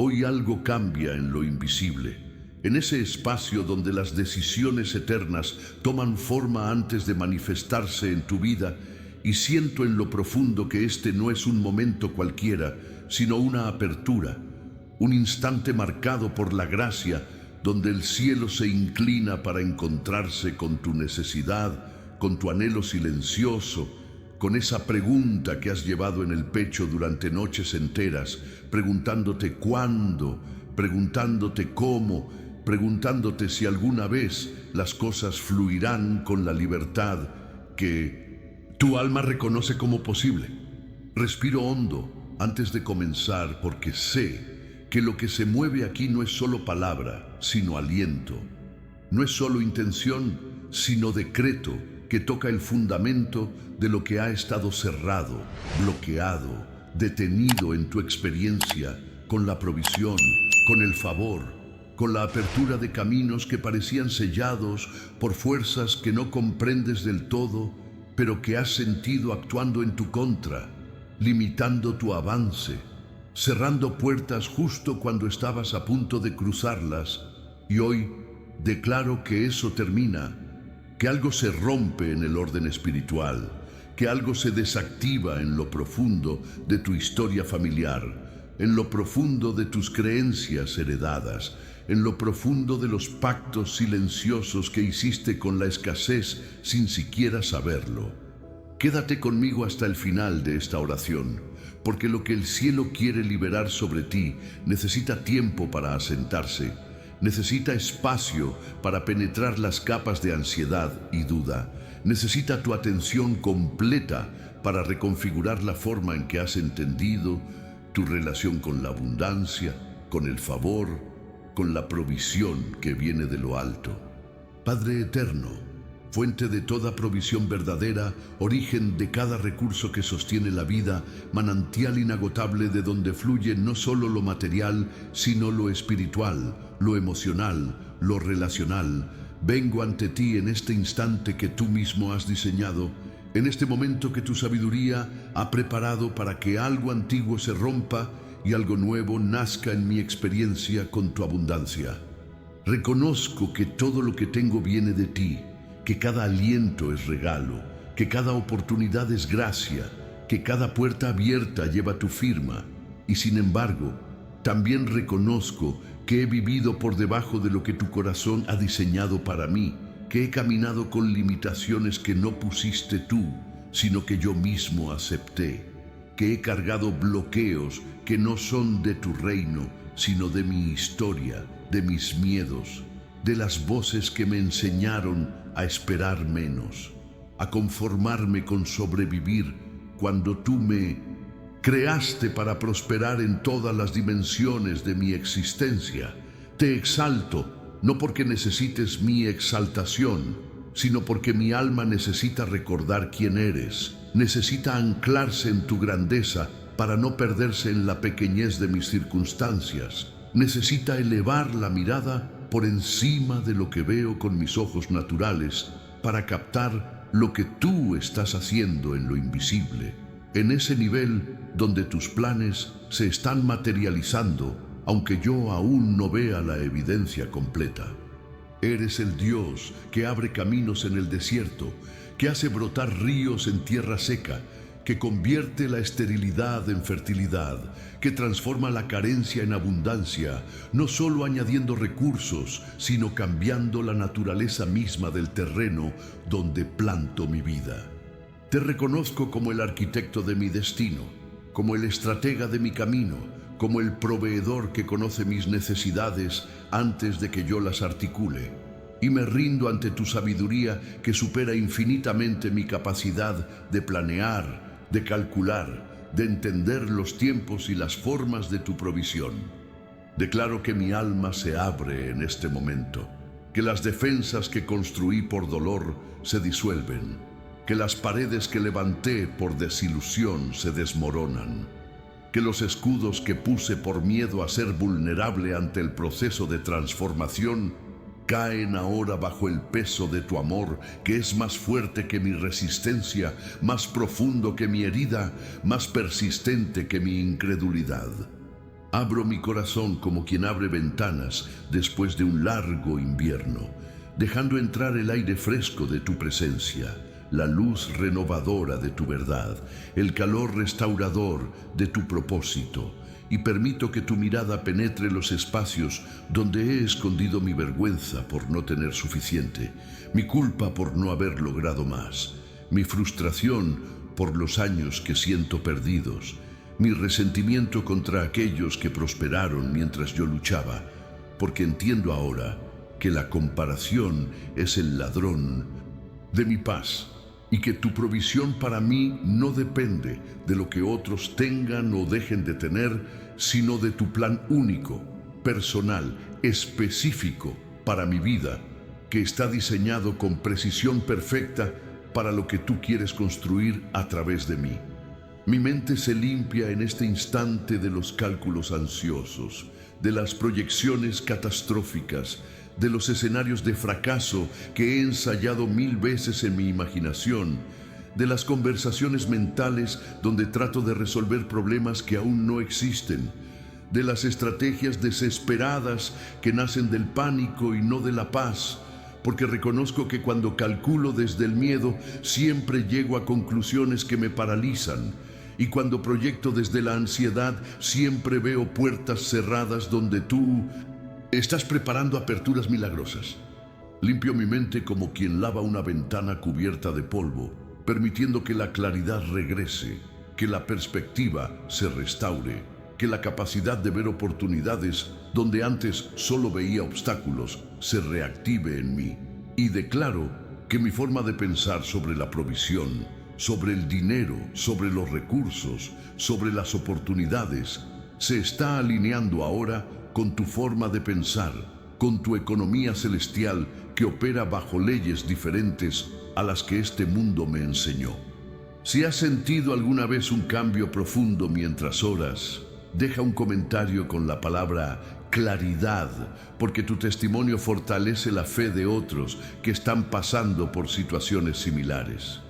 Hoy algo cambia en lo invisible, en ese espacio donde las decisiones eternas toman forma antes de manifestarse en tu vida, y siento en lo profundo que este no es un momento cualquiera, sino una apertura, un instante marcado por la gracia, donde el cielo se inclina para encontrarse con tu necesidad, con tu anhelo silencioso, con esa pregunta que has llevado en el pecho durante noches enteras, preguntándote cuándo, preguntándote cómo, preguntándote si alguna vez las cosas fluirán con la libertad que tu alma reconoce como posible. Respiro hondo antes de comenzar porque sé que lo que se mueve aquí no es solo palabra, sino aliento. No es solo intención, sino decreto que toca el fundamento de lo que ha estado cerrado, bloqueado, detenido en tu experiencia, con la provisión, con el favor, con la apertura de caminos que parecían sellados por fuerzas que no comprendes del todo, pero que has sentido actuando en tu contra, limitando tu avance, cerrando puertas justo cuando estabas a punto de cruzarlas, y hoy declaro que eso termina, que algo se rompe en el orden espiritual, que algo se desactiva en lo profundo de tu historia familiar, en lo profundo de tus creencias heredadas, en lo profundo de los pactos silenciosos que hiciste con la escasez sin siquiera saberlo. Quédate conmigo hasta el final de esta oración, porque lo que el cielo quiere liberar sobre ti necesita tiempo para asentarse, necesita espacio para penetrar las capas de ansiedad y duda, necesita tu atención completa para reconfigurar la forma en que has entendido tu relación con la abundancia, con el favor, con la provisión que viene de lo alto. Padre eterno, fuente de toda provisión verdadera, origen de cada recurso que sostiene la vida, manantial inagotable de donde fluye no solo lo material, sino lo espiritual, lo emocional, lo relacional. Vengo ante ti en este instante que tú mismo has diseñado, en este momento que tu sabiduría ha preparado para que algo antiguo se rompa y algo nuevo nazca en mi experiencia con tu abundancia. Reconozco que todo lo que tengo viene de ti, que cada aliento es regalo, que cada oportunidad es gracia, que cada puerta abierta lleva tu firma. Y sin embargo, también reconozco que he vivido por debajo de lo que tu corazón ha diseñado para mí, que he caminado con limitaciones que no pusiste tú, sino que yo mismo acepté, que he cargado bloqueos que no son de tu reino, sino de mi historia, de mis miedos, de las voces que me enseñaron a esperar menos, a conformarme con sobrevivir cuando tú me creaste para prosperar en todas las dimensiones de mi existencia. Te exalto, no porque necesites mi exaltación, sino porque mi alma necesita recordar quién eres, necesita anclarse en tu grandeza para no perderse en la pequeñez de mis circunstancias, necesita elevar la mirada por encima de lo que veo con mis ojos naturales para captar lo que tú estás haciendo en lo invisible, en ese nivel donde tus planes se están materializando, aunque yo aún no vea la evidencia completa. Eres el Dios que abre caminos en el desierto, que hace brotar ríos en tierra seca, que convierte la esterilidad en fertilidad, que transforma la carencia en abundancia, no solo añadiendo recursos, sino cambiando la naturaleza misma del terreno donde planto mi vida. Te reconozco como el arquitecto de mi destino, como el estratega de mi camino, como el proveedor que conoce mis necesidades antes de que yo las articule. Y me rindo ante tu sabiduría que supera infinitamente mi capacidad de planear, de calcular, de entender los tiempos y las formas de tu provisión. Declaro que mi alma se abre en este momento, que las defensas que construí por dolor se disuelven, que las paredes que levanté por desilusión se desmoronan, que los escudos que puse por miedo a ser vulnerable ante el proceso de transformación caen ahora bajo el peso de tu amor, que es más fuerte que mi resistencia, más profundo que mi herida, más persistente que mi incredulidad. Abro mi corazón como quien abre ventanas después de un largo invierno, dejando entrar el aire fresco de tu presencia, la luz renovadora de tu verdad, el calor restaurador de tu propósito, y permito que tu mirada penetre los espacios donde he escondido mi vergüenza por no tener suficiente, mi culpa por no haber logrado más, mi frustración por los años que siento perdidos, mi resentimiento contra aquellos que prosperaron mientras yo luchaba, porque entiendo ahora que la comparación es el ladrón de mi paz y que tu provisión para mí no depende de lo que otros tengan o dejen de tener, sino de tu plan único, personal, específico para mi vida, que está diseñado con precisión perfecta para lo que tú quieres construir a través de mí. Mi mente se limpia en este instante de los cálculos ansiosos, de las proyecciones catastróficas, de los escenarios de fracaso que he ensayado 1000 veces en mi imaginación, de las conversaciones mentales donde trato de resolver problemas que aún no existen, de las estrategias desesperadas que nacen del pánico y no de la paz, porque reconozco que cuando calculo desde el miedo siempre llego a conclusiones que me paralizan, y cuando proyecto desde la ansiedad siempre veo puertas cerradas donde tú estás preparando aperturas milagrosas. Limpio mi mente como quien lava una ventana cubierta de polvo, permitiendo que la claridad regrese, que la perspectiva se restaure, que la capacidad de ver oportunidades donde antes solo veía obstáculos se reactive en mí. Y declaro que mi forma de pensar sobre la provisión, sobre el dinero, sobre los recursos, sobre las oportunidades, se está alineando ahora con tu forma de pensar, con tu economía celestial que opera bajo leyes diferentes a las que este mundo me enseñó. Si has sentido alguna vez un cambio profundo mientras oras, deja un comentario con la palabra claridad, porque tu testimonio fortalece la fe de otros que están pasando por situaciones similares.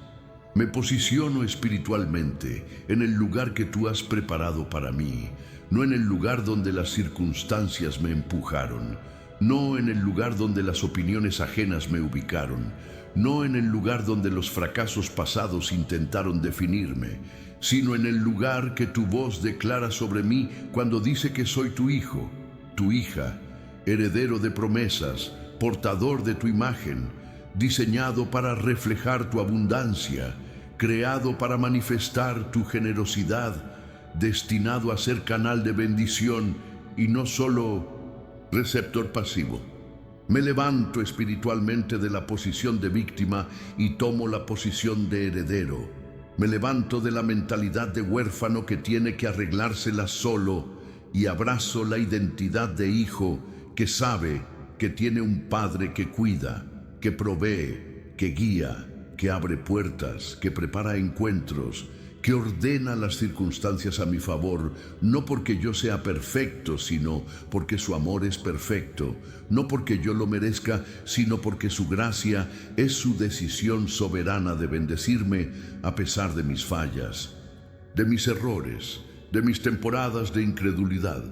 Me posiciono espiritualmente en el lugar que tú has preparado para mí, no en el lugar donde las circunstancias me empujaron, no en el lugar donde las opiniones ajenas me ubicaron, no en el lugar donde los fracasos pasados intentaron definirme, sino en el lugar que tu voz declara sobre mí cuando dice que soy tu hijo, tu hija, heredero de promesas, portador de tu imagen, diseñado para reflejar tu abundancia, creado para manifestar tu generosidad, destinado a ser canal de bendición y no solo receptor pasivo. Me levanto espiritualmente de la posición de víctima y tomo la posición de heredero. Me levanto de la mentalidad de huérfano que tiene que arreglársela solo y abrazo la identidad de hijo que sabe que tiene un padre que cuida, que provee, que guía, que abre puertas, que prepara encuentros, que ordena las circunstancias a mi favor, no porque yo sea perfecto, sino porque su amor es perfecto, no porque yo lo merezca, sino porque su gracia es su decisión soberana de bendecirme a pesar de mis fallas, de mis errores, de mis temporadas de incredulidad.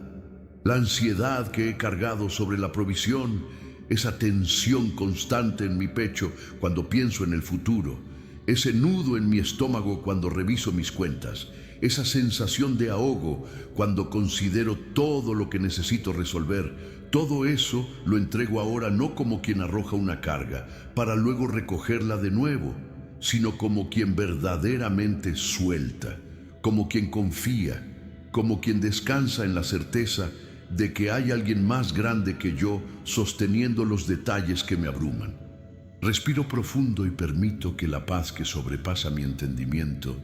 La ansiedad que he cargado sobre la provisión, esa tensión constante en mi pecho cuando pienso en el futuro, ese nudo en mi estómago cuando reviso mis cuentas, esa sensación de ahogo cuando considero todo lo que necesito resolver, todo eso lo entrego ahora no como quien arroja una carga para luego recogerla de nuevo, sino como quien verdaderamente suelta, como quien confía, como quien descansa en la certeza de que hay alguien más grande que yo sosteniendo los detalles que me abruman. Respiro profundo y permito que la paz que sobrepasa mi entendimiento,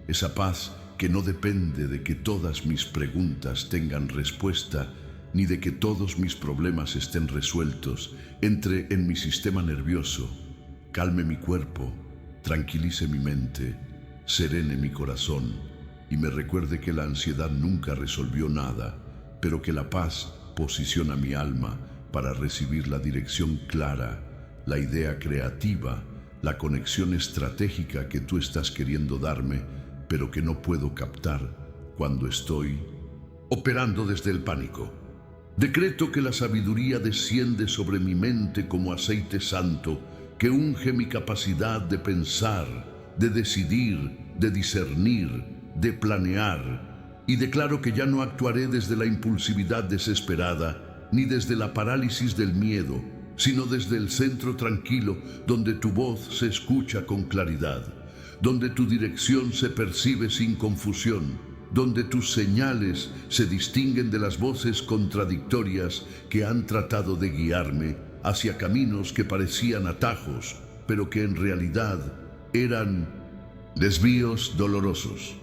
esa paz que no depende de que todas mis preguntas tengan respuesta, ni de que todos mis problemas estén resueltos, entre en mi sistema nervioso, calme mi cuerpo, tranquilice mi mente, serene mi corazón y me recuerde que la ansiedad nunca resolvió nada, pero que la paz posiciona mi alma para recibir la dirección clara, la idea creativa, la conexión estratégica que tú estás queriendo darme, pero que no puedo captar cuando estoy operando desde el pánico. Decreto que la sabiduría desciende sobre mi mente como aceite santo que unge mi capacidad de pensar, de decidir, de discernir, de planear, y declaro que ya no actuaré desde la impulsividad desesperada, ni desde la parálisis del miedo, sino desde el centro tranquilo donde tu voz se escucha con claridad, donde tu dirección se percibe sin confusión, donde tus señales se distinguen de las voces contradictorias que han tratado de guiarme hacia caminos que parecían atajos, pero que en realidad eran desvíos dolorosos.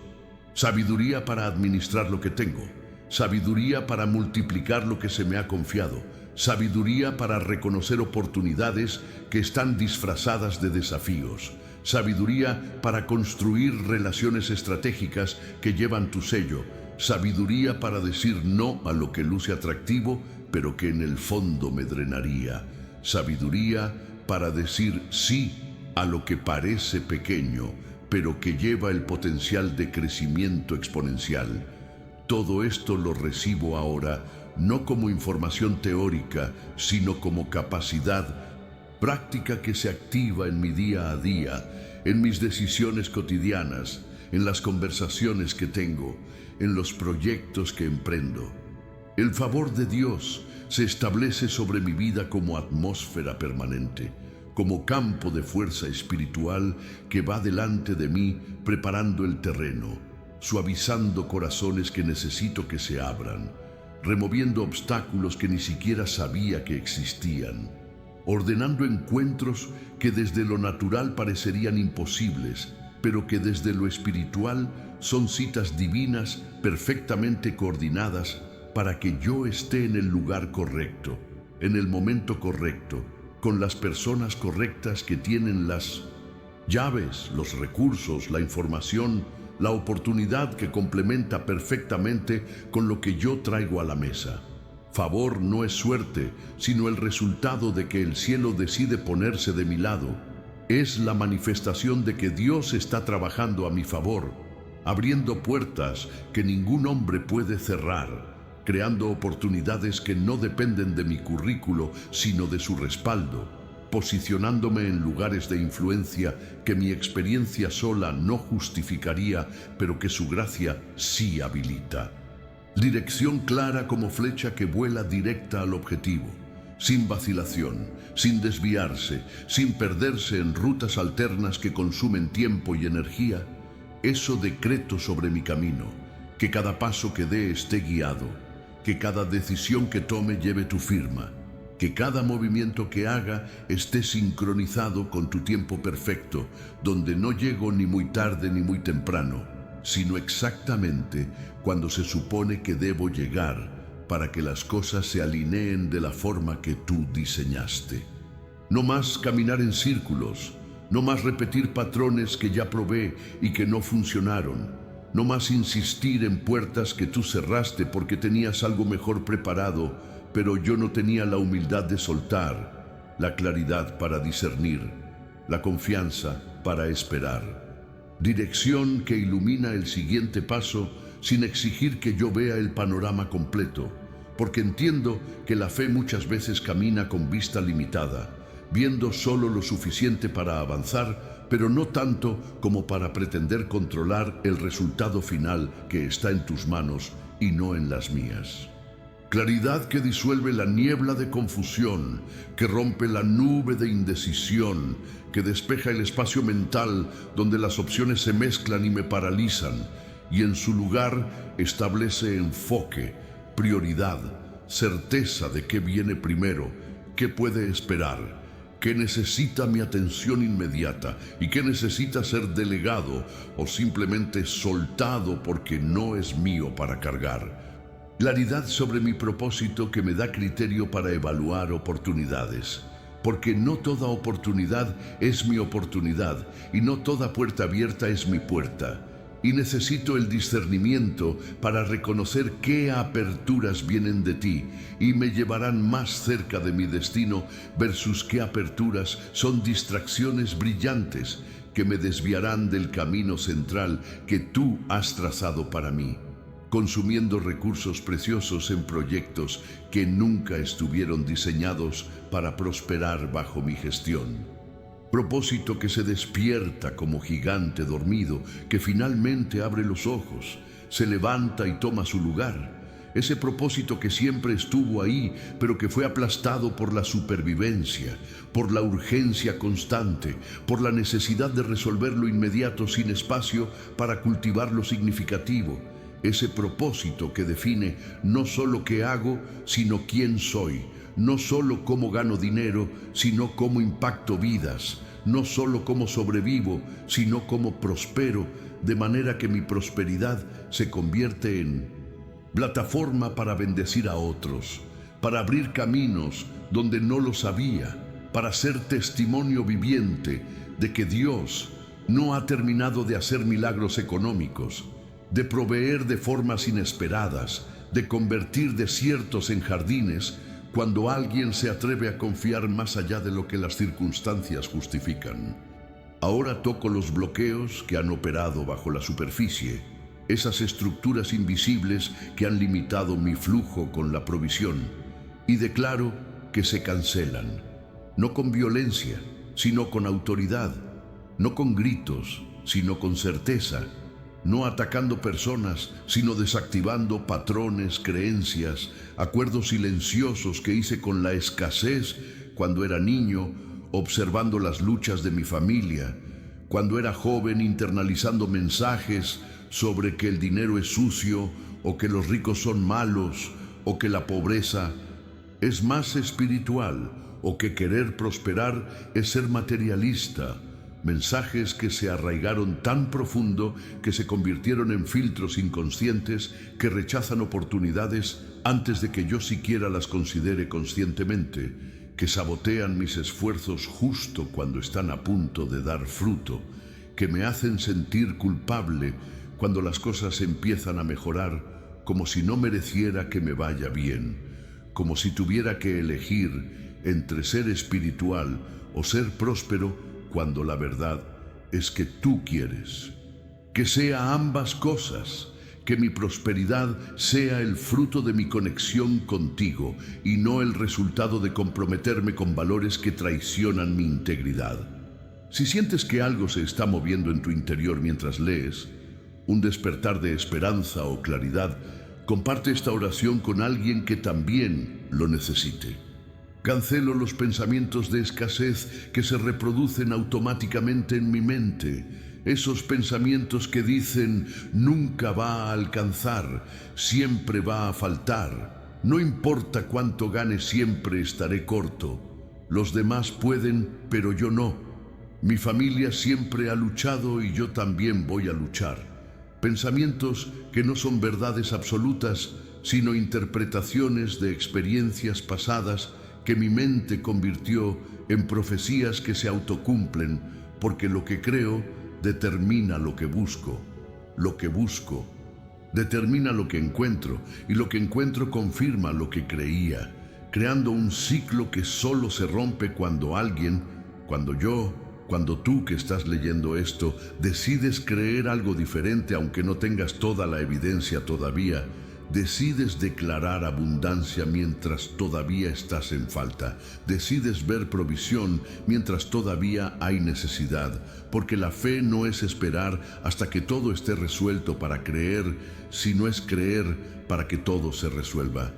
Sabiduría para administrar lo que tengo, sabiduría para multiplicar lo que se me ha confiado, sabiduría para reconocer oportunidades que están disfrazadas de desafíos, sabiduría para construir relaciones estratégicas que llevan tu sello, sabiduría para decir no a lo que luce atractivo, pero que en el fondo me drenaría, sabiduría para decir sí a lo que parece pequeño, pero que lleva el potencial de crecimiento exponencial. Todo esto lo recibo ahora, no como información teórica, sino como capacidad práctica que se activa en mi día a día, en mis decisiones cotidianas, en las conversaciones que tengo, en los proyectos que emprendo. El favor de Dios se establece sobre mi vida como atmósfera permanente, como campo de fuerza espiritual que va delante de mí preparando el terreno, suavizando corazones que necesito que se abran, removiendo obstáculos que ni siquiera sabía que existían, ordenando encuentros que desde lo natural parecerían imposibles, pero que desde lo espiritual son citas divinas perfectamente coordinadas para que yo esté en el lugar correcto, en el momento correcto, con las personas correctas que tienen las llaves, los recursos, la información, la oportunidad que complementa perfectamente con lo que yo traigo a la mesa. Favor no es suerte, sino el resultado de que el cielo decide ponerse de mi lado. Es la manifestación de que Dios está trabajando a mi favor, abriendo puertas que ningún hombre puede cerrar, creando oportunidades que no dependen de mi currículo, sino de su respaldo, posicionándome en lugares de influencia que mi experiencia sola no justificaría, pero que su gracia sí habilita. Dirección clara como flecha que vuela directa al objetivo, sin vacilación, sin desviarse, sin perderse en rutas alternas que consumen tiempo y energía. Eso decreto sobre mi camino, que cada paso que dé esté guiado, que cada decisión que tome lleve tu firma, que cada movimiento que haga esté sincronizado con tu tiempo perfecto, donde no llego ni muy tarde ni muy temprano, sino exactamente cuando se supone que debo llegar para que las cosas se alineen de la forma que tú diseñaste. No más caminar en círculos, no más repetir patrones que ya probé y que no funcionaron, no más insistir en puertas que tú cerraste porque tenías algo mejor preparado, pero yo no tenía la humildad de soltar, la claridad para discernir, la confianza para esperar. Dirección que ilumina el siguiente paso sin exigir que yo vea el panorama completo, porque entiendo que la fe muchas veces camina con vista limitada, viendo solo lo suficiente para avanzar, pero no tanto como para pretender controlar el resultado final que está en tus manos y no en las mías. Claridad que disuelve la niebla de confusión, que rompe la nube de indecisión, que despeja el espacio mental donde las opciones se mezclan y me paralizan, y en su lugar establece enfoque, prioridad, certeza de qué viene primero, qué puede esperar, qué necesita mi atención inmediata y qué necesita ser delegado o simplemente soltado porque no es mío para cargar. Claridad sobre mi propósito que me da criterio para evaluar oportunidades, porque no toda oportunidad es mi oportunidad y no toda puerta abierta es mi puerta. Y necesito el discernimiento para reconocer qué aperturas vienen de ti y me llevarán más cerca de mi destino versus qué aperturas son distracciones brillantes que me desviarán del camino central que tú has trazado para mí. consumiendo recursos preciosos en proyectos que nunca estuvieron diseñados para prosperar bajo mi gestión. Propósito que se despierta como gigante dormido, que finalmente abre los ojos, se levanta y toma su lugar. Ese propósito que siempre estuvo ahí, pero que fue aplastado por la supervivencia, por la urgencia constante, por la necesidad de resolver lo inmediato sin espacio para cultivar lo significativo. Ese propósito que define no solo qué hago, sino quién soy. No solo cómo gano dinero, sino cómo impacto vidas. No solo cómo sobrevivo, sino cómo prospero, de manera que mi prosperidad se convierte en plataforma para bendecir a otros, para abrir caminos donde no los había, para ser testimonio viviente de que Dios no ha terminado de hacer milagros económicos, de proveer de formas inesperadas, de convertir desiertos en jardines, cuando alguien se atreve a confiar más allá de lo que las circunstancias justifican. Ahora toco los bloqueos que han operado bajo la superficie, esas estructuras invisibles que han limitado mi flujo con la provisión, y declaro que se cancelan, no con violencia, sino con autoridad, no con gritos, sino con certeza, no atacando personas, sino desactivando patrones, creencias, acuerdos silenciosos que hice con la escasez cuando era niño, observando las luchas de mi familia, cuando era joven internalizando mensajes sobre que el dinero es sucio, o que los ricos son malos, o que la pobreza es más espiritual, o que querer prosperar es ser materialista. Mensajes que se arraigaron tan profundo que se convirtieron en filtros inconscientes que rechazan oportunidades antes de que yo siquiera las considere conscientemente, que sabotean mis esfuerzos justo cuando están a punto de dar fruto, que me hacen sentir culpable cuando las cosas empiezan a mejorar, como si no mereciera que me vaya bien, como si tuviera que elegir entre ser espiritual o ser próspero, cuando la verdad es que tú quieres que sea ambas cosas, que mi prosperidad sea el fruto de mi conexión contigo y no el resultado de comprometerme con valores que traicionan mi integridad. Si sientes que algo se está moviendo en tu interior mientras lees, un despertar de esperanza o claridad, comparte esta oración con alguien que también lo necesite. Cancelo los pensamientos de escasez que se reproducen automáticamente en mi mente. Esos pensamientos que dicen, nunca va a alcanzar, siempre va a faltar. No importa cuánto gane, siempre estaré corto. Los demás pueden, pero yo no. Mi familia siempre ha luchado y yo también voy a luchar. Pensamientos que no son verdades absolutas, sino interpretaciones de experiencias pasadas que mi mente convirtió en profecías que se autocumplen, porque lo que creo determina lo que busco. Lo que busco determina lo que encuentro, y lo que encuentro confirma lo que creía, creando un ciclo que solo se rompe cuando alguien, cuando tú que estás leyendo esto, decides creer algo diferente aunque no tengas toda la evidencia todavía. Decides declarar abundancia mientras todavía estás en falta. Decides ver provisión mientras todavía hay necesidad, porque la fe no es esperar hasta que todo esté resuelto para creer, sino es creer para que todo se resuelva.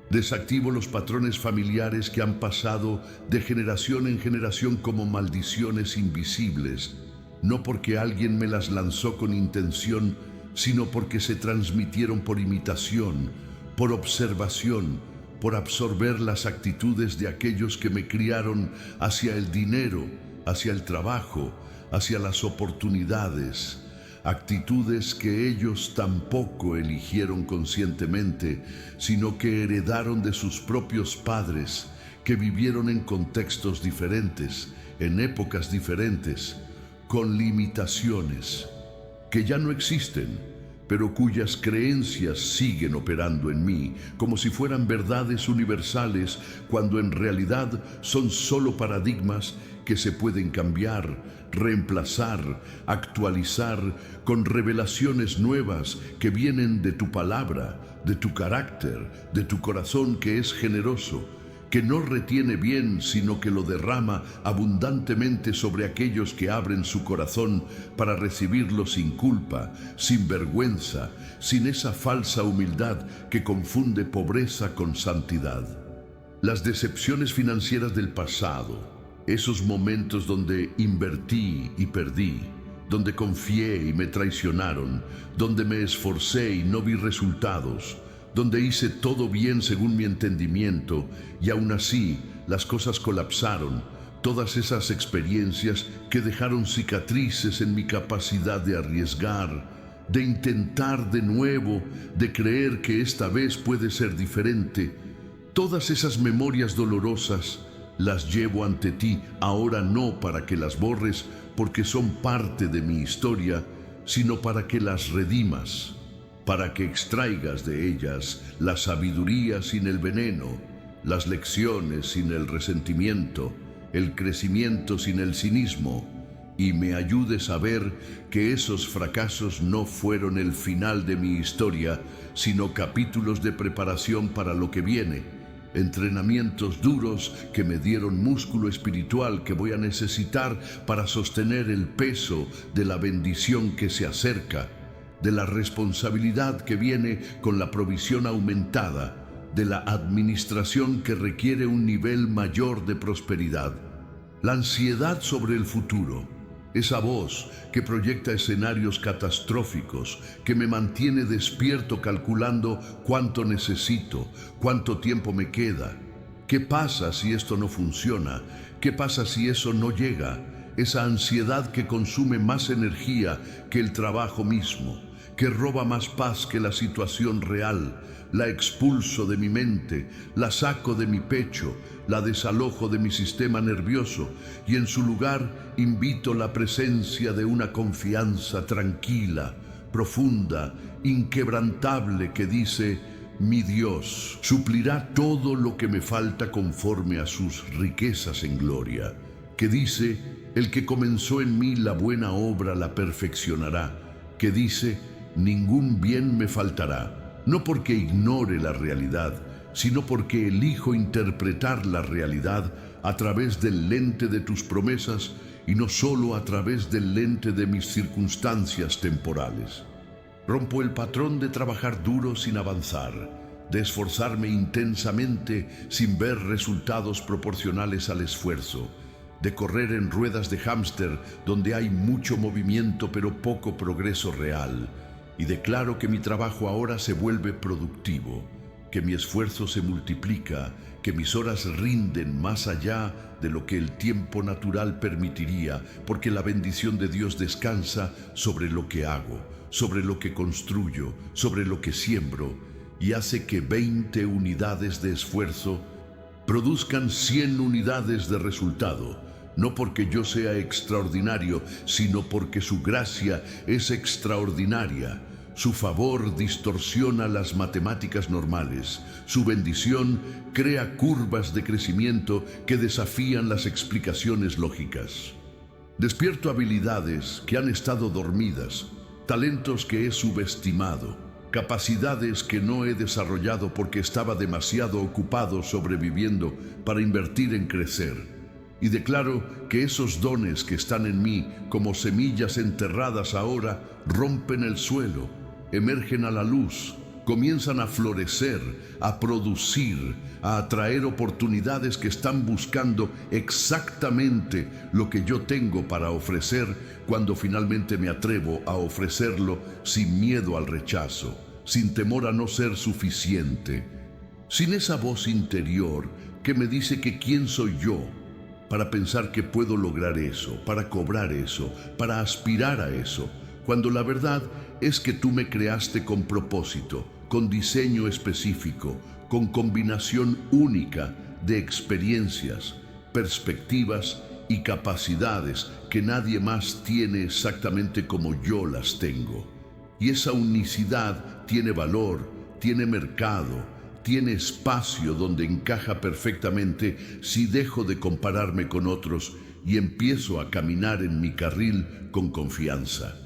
Desactivo los patrones familiares que han pasado de generación en generación como maldiciones invisibles, no porque alguien me las lanzó con intención, sino porque se transmitieron por imitación, por observación, por absorber las actitudes de aquellos que me criaron hacia el dinero, hacia el trabajo, hacia las oportunidades, actitudes que ellos tampoco eligieron conscientemente, sino que heredaron de sus propios padres, que vivieron en contextos diferentes, en épocas diferentes, con limitaciones que ya no existen, pero cuyas creencias siguen operando en mí, como si fueran verdades universales, cuando en realidad son solo paradigmas que se pueden cambiar, reemplazar, actualizar con revelaciones nuevas que vienen de tu palabra, de tu carácter, de tu corazón que es generoso, que no retiene bien, sino que lo derrama abundantemente sobre aquellos que abren su corazón para recibirlo sin culpa, sin vergüenza, sin esa falsa humildad que confunde pobreza con santidad. Las decepciones financieras del pasado, esos momentos donde invertí y perdí, donde confié y me traicionaron, donde me esforcé y no vi resultados, donde hice todo bien según mi entendimiento y aún así las cosas colapsaron, todas esas experiencias que dejaron cicatrices en mi capacidad de arriesgar, de intentar de nuevo, de creer que esta vez puede ser diferente. Todas esas memorias dolorosas las llevo ante ti, ahora no para que las borres porque son parte de mi historia, sino para que las redimas, para que extraigas de ellas la sabiduría sin el veneno, las lecciones sin el resentimiento, el crecimiento sin el cinismo, y me ayudes a ver que esos fracasos no fueron el final de mi historia, sino capítulos de preparación para lo que viene, entrenamientos duros que me dieron músculo espiritual que voy a necesitar para sostener el peso de la bendición que se acerca, de la responsabilidad que viene con la provisión aumentada, de la administración que requiere un nivel mayor de prosperidad. La ansiedad sobre el futuro, esa voz que proyecta escenarios catastróficos, que me mantiene despierto calculando cuánto necesito, cuánto tiempo me queda. ¿Qué pasa si esto no funciona? ¿Qué pasa si eso no llega? Esa ansiedad que consume más energía que el trabajo mismo, que roba más paz que la situación real. La expulso de mi mente, la saco de mi pecho, la desalojo de mi sistema nervioso y en su lugar invito la presencia de una confianza tranquila, profunda, inquebrantable que dice: mi Dios suplirá todo lo que me falta conforme a sus riquezas en gloria. Que dice: el que comenzó en mí la buena obra la perfeccionará. Que dice: ningún bien me faltará. No porque ignore la realidad, sino porque elijo interpretar la realidad a través del lente de tus promesas y no solo a través del lente de mis circunstancias temporales. Rompo el patrón de trabajar duro sin avanzar, de esforzarme intensamente sin ver resultados proporcionales al esfuerzo, de correr en ruedas de hámster donde hay mucho movimiento pero poco progreso real. Y declaro que mi trabajo ahora se vuelve productivo, que mi esfuerzo se multiplica, que mis horas rinden más allá de lo que el tiempo natural permitiría, porque la bendición de Dios descansa sobre lo que hago, sobre lo que construyo, sobre lo que siembro, y hace que 20 unidades de esfuerzo produzcan 100 unidades de resultado. No porque yo sea extraordinario, sino porque su gracia es extraordinaria. Su favor distorsiona las matemáticas normales. Su bendición crea curvas de crecimiento que desafían las explicaciones lógicas. Despierto habilidades que han estado dormidas, talentos que he subestimado, capacidades que no he desarrollado porque estaba demasiado ocupado sobreviviendo para invertir en crecer. Y declaro que esos dones que están en mí, como semillas enterradas ahora, rompen el suelo, emergen a la luz, comienzan a florecer, a producir, a atraer oportunidades que están buscando exactamente lo que yo tengo para ofrecer cuando finalmente me atrevo a ofrecerlo sin miedo al rechazo, sin temor a no ser suficiente, sin esa voz interior que me dice que quién soy yo para pensar que puedo lograr eso, para cobrar eso, para aspirar a eso, cuando la verdad es que tú me creaste con propósito, con diseño específico, con combinación única de experiencias, perspectivas y capacidades que nadie más tiene exactamente como yo las tengo. Y esa unicidad tiene valor, tiene mercado, tiene espacio donde encaja perfectamente si dejo de compararme con otros y empiezo a caminar en mi carril con confianza.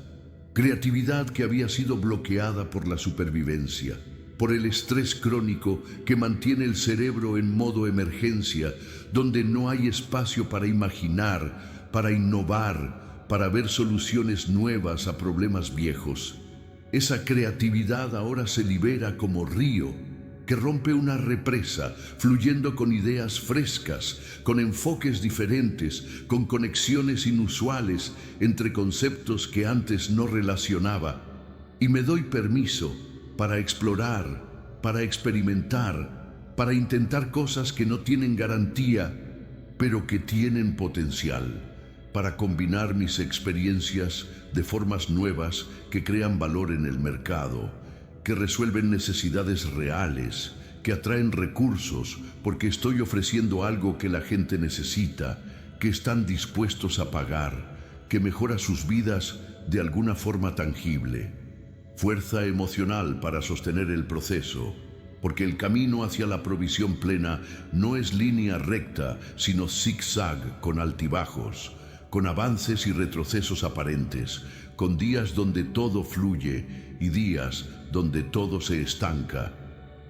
Creatividad que había sido bloqueada por la supervivencia, por el estrés crónico que mantiene el cerebro en modo emergencia, donde no hay espacio para imaginar, para innovar, para ver soluciones nuevas a problemas viejos. Esa creatividad ahora se libera como río que rompe una represa, fluyendo con ideas frescas, con enfoques diferentes, con conexiones inusuales entre conceptos que antes no relacionaba. Y me doy permiso para explorar, para experimentar, para intentar cosas que no tienen garantía, pero que tienen potencial, para combinar mis experiencias de formas nuevas que crean valor en el mercado, que resuelven necesidades reales, que atraen recursos porque estoy ofreciendo algo que la gente necesita, que están dispuestos a pagar, que mejora sus vidas de alguna forma tangible. Fuerza emocional para sostener el proceso, porque el camino hacia la provisión plena no es línea recta, sino zigzag con altibajos, con avances y retrocesos aparentes, con días donde todo fluye y días donde todo se estanca.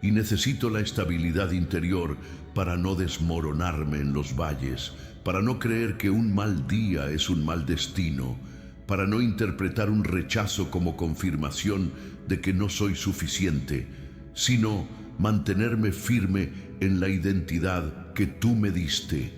Y necesito la estabilidad interior para no desmoronarme en los valles, para no creer que un mal día es un mal destino, para no interpretar un rechazo como confirmación de que no soy suficiente, sino mantenerme firme en la identidad que tú me diste,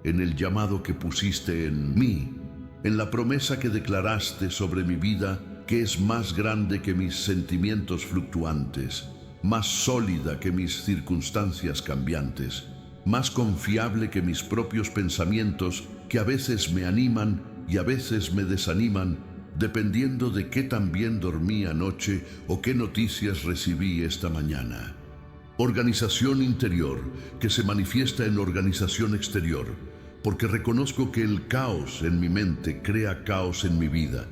en el llamado que pusiste en mí, en la promesa que declaraste sobre mi vida, que es más grande que mis sentimientos fluctuantes, más sólida que mis circunstancias cambiantes, más confiable que mis propios pensamientos, que a veces me animan y a veces me desaniman, dependiendo de qué tan bien dormí anoche o qué noticias recibí esta mañana. Organización interior que se manifiesta en organización exterior, porque reconozco que el caos en mi mente crea caos en mi vida,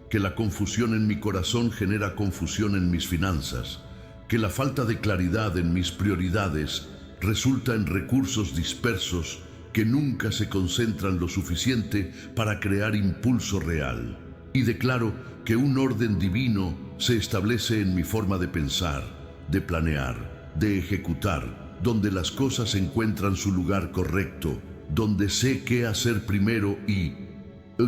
que la confusión en mi corazón genera confusión en mis finanzas, que la falta de claridad en mis prioridades resulta en recursos dispersos que nunca se concentran lo suficiente para crear impulso real. Y declaro que un orden divino se establece en mi forma de pensar, de planear, de ejecutar, donde las cosas encuentran su lugar correcto, donde sé qué hacer primero y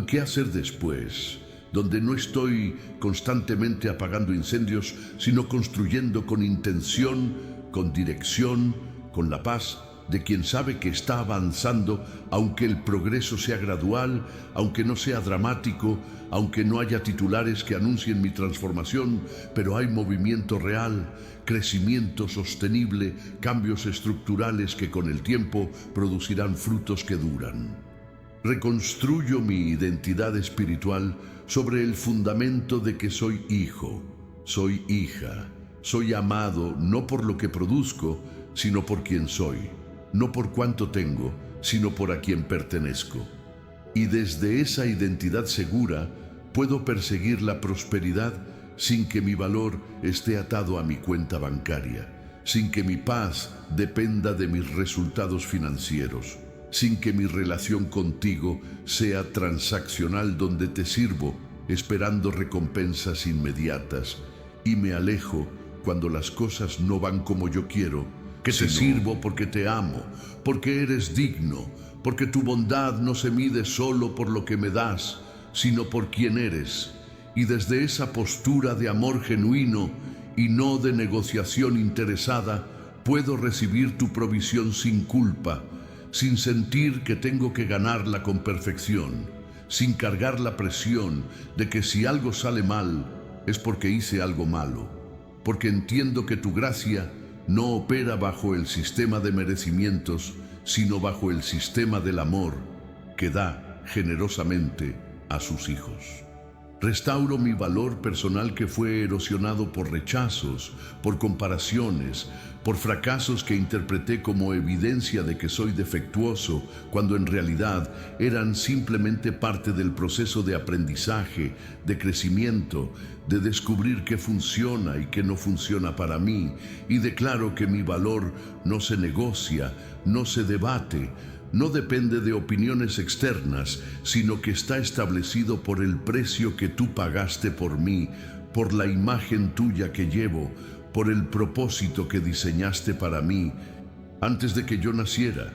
qué hacer después, donde no estoy constantemente apagando incendios, sino construyendo con intención, con dirección, con la paz de quien sabe que está avanzando, aunque el progreso sea gradual, aunque no sea dramático, aunque no haya titulares que anuncien mi transformación, pero hay movimiento real, crecimiento sostenible, cambios estructurales que con el tiempo producirán frutos que duran. Reconstruyo mi identidad espiritual sobre el fundamento de que soy hijo, soy hija, soy amado no por lo que produzco, sino por quien soy, no por cuánto tengo, sino por a quien pertenezco. Y desde esa identidad segura puedo perseguir la prosperidad sin que mi valor esté atado a mi cuenta bancaria, sin que mi paz dependa de mis resultados financieros, sin que mi relación contigo sea transaccional donde te sirvo esperando recompensas inmediatas y me alejo cuando las cosas no van como yo quiero, que te sirvo porque te amo, porque eres digno, porque tu bondad no se mide solo por lo que me das, sino por quien eres. Y desde esa postura de amor genuino y no de negociación interesada, puedo recibir tu provisión sin culpa, sin sentir que tengo que ganarla con perfección, sin cargar la presión de que si algo sale mal es porque hice algo malo, porque entiendo que tu gracia no opera bajo el sistema de merecimientos, sino bajo el sistema del amor que da generosamente a sus hijos. Restauro mi valor personal que fue erosionado por rechazos, por comparaciones, por fracasos que interpreté como evidencia de que soy defectuoso, cuando en realidad eran simplemente parte del proceso de aprendizaje, de crecimiento, de descubrir qué funciona y qué no funciona para mí, y declaro que mi valor no se negocia, no se debate, no depende de opiniones externas, sino que está establecido por el precio que tú pagaste por mí, por la imagen tuya que llevo, por el propósito que diseñaste para mí, antes de que yo naciera,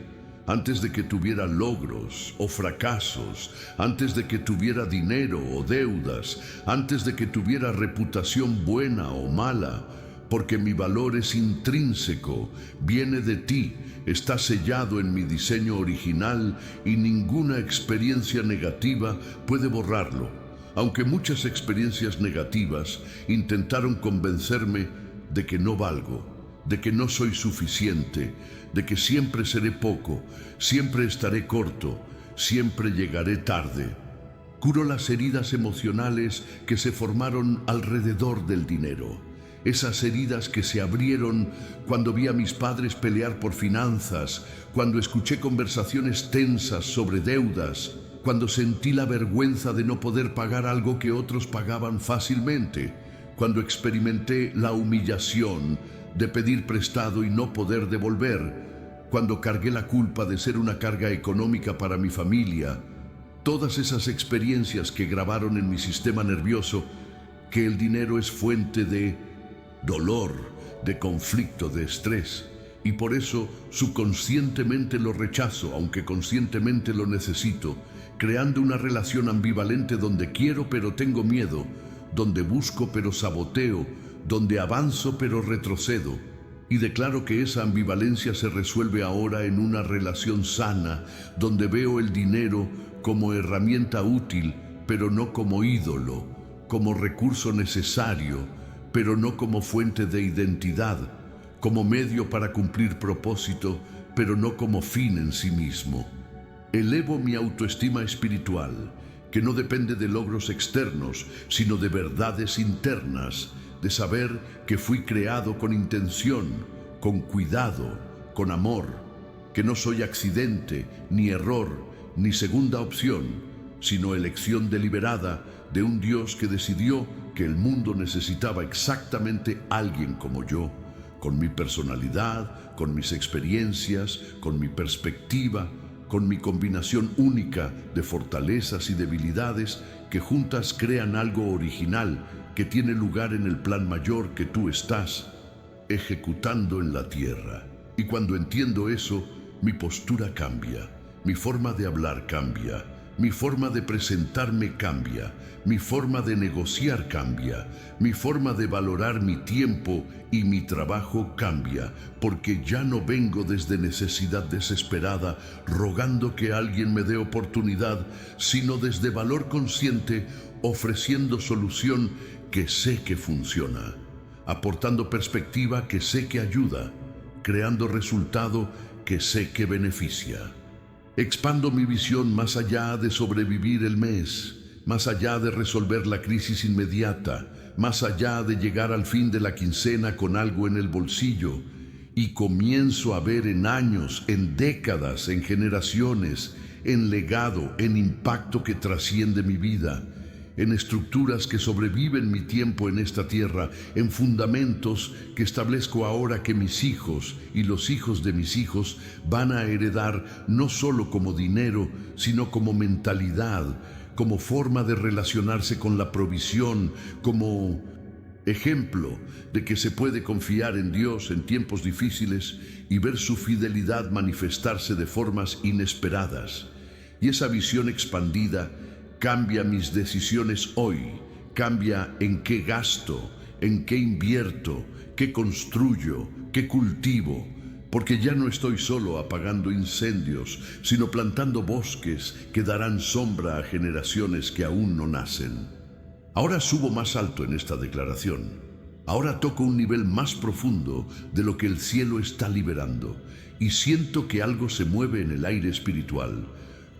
antes de que tuviera logros o fracasos, antes de que tuviera dinero o deudas, antes de que tuviera reputación buena o mala, porque mi valor es intrínseco, viene de ti, está sellado en mi diseño original y ninguna experiencia negativa puede borrarlo. Aunque muchas experiencias negativas intentaron convencerme de que no valgo, de que no soy suficiente, de que siempre seré poco, siempre estaré corto, siempre llegaré tarde. Curo las heridas emocionales que se formaron alrededor del dinero. Esas heridas que se abrieron cuando vi a mis padres pelear por finanzas, cuando escuché conversaciones tensas sobre deudas, cuando sentí la vergüenza de no poder pagar algo que otros pagaban fácilmente, cuando experimenté la humillación de pedir prestado y no poder devolver, cuando cargué la culpa de ser una carga económica para mi familia. Todas esas experiencias que grabaron en mi sistema nervioso que el dinero es fuente de dolor, de conflicto, de estrés, y por eso subconscientemente lo rechazo, aunque conscientemente lo necesito, creando una relación ambivalente donde quiero pero tengo miedo, donde busco pero saboteo, donde avanzo pero retrocedo. Y declaro que esa ambivalencia se resuelve ahora en una relación sana, donde veo el dinero como herramienta útil, pero no como ídolo, como recurso necesario, pero no como fuente de identidad, como medio para cumplir propósito, pero no como fin en sí mismo. Elevo mi autoestima espiritual, que no depende de logros externos, sino de verdades internas, de saber que fui creado con intención, con cuidado, con amor, que no soy accidente, ni error, ni segunda opción, sino elección deliberada de un Dios que decidió que el mundo necesitaba exactamente alguien como yo, con mi personalidad, con mis experiencias, con mi perspectiva, con mi combinación única de fortalezas y debilidades que juntas crean algo original que tiene lugar en el plan mayor que tú estás ejecutando en la tierra. Y cuando entiendo eso, mi postura cambia, mi forma de hablar cambia, mi forma de presentarme cambia, mi forma de negociar cambia, mi forma de valorar mi tiempo y mi trabajo cambia, porque ya no vengo desde necesidad desesperada rogando que alguien me dé oportunidad, sino desde valor consciente ofreciendo solución que sé que funciona, aportando perspectiva que sé que ayuda, creando resultado que sé que beneficia. Expando mi visión más allá de sobrevivir el mes, más allá de resolver la crisis inmediata, más allá de llegar al fin de la quincena con algo en el bolsillo, y comienzo a ver en años, en décadas, en generaciones, en legado, en impacto que trasciende mi vida, en estructuras que sobreviven mi tiempo en esta tierra, en fundamentos que establezco ahora que mis hijos y los hijos de mis hijos van a heredar no solo como dinero, sino como mentalidad, como forma de relacionarse con la provisión, como ejemplo de que se puede confiar en Dios en tiempos difíciles y ver su fidelidad manifestarse de formas inesperadas. Y esa visión expandida cambia mis decisiones hoy, cambia en qué gasto, en qué invierto, qué construyo, qué cultivo, porque ya no estoy solo apagando incendios, sino plantando bosques que darán sombra a generaciones que aún no nacen. Ahora subo más alto en esta declaración. Ahora toco un nivel más profundo de lo que el cielo está liberando y siento que algo se mueve en el aire espiritual,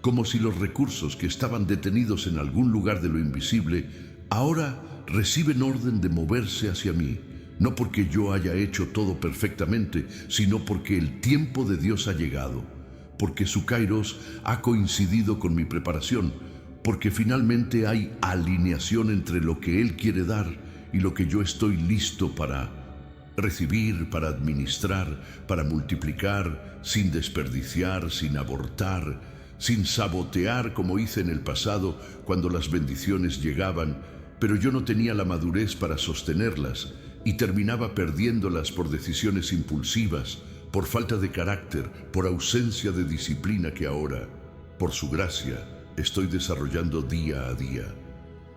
como si los recursos que estaban detenidos en algún lugar de lo invisible ahora reciben orden de moverse hacia mí, no porque yo haya hecho todo perfectamente, sino porque el tiempo de Dios ha llegado, porque su kairos ha coincidido con mi preparación, porque finalmente hay alineación entre lo que Él quiere dar y lo que yo estoy listo para recibir para administrar, para multiplicar, sin desperdiciar, sin abortar, sin sabotear como hice en el pasado cuando las bendiciones llegaban, pero yo no tenía la madurez para sostenerlas y terminaba perdiéndolas por decisiones impulsivas, por falta de carácter, por ausencia de disciplina que ahora, por su gracia, estoy desarrollando día a día.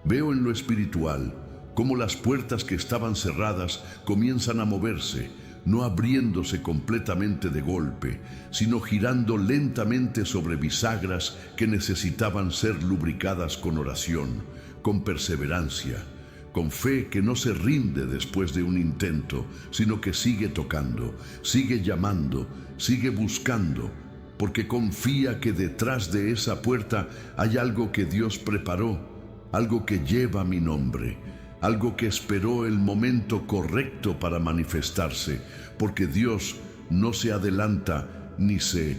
Veo en lo espiritual cómo las puertas que estaban cerradas comienzan a moverse, no abriéndose completamente de golpe, sino girando lentamente sobre bisagras que necesitaban ser lubricadas con oración, con perseverancia, con fe que no se rinde después de un intento, sino que sigue tocando, sigue llamando, sigue buscando, porque confía que detrás de esa puerta hay algo que Dios preparó, algo que lleva mi nombre, algo que esperó el momento correcto para manifestarse, porque Dios no se adelanta ni se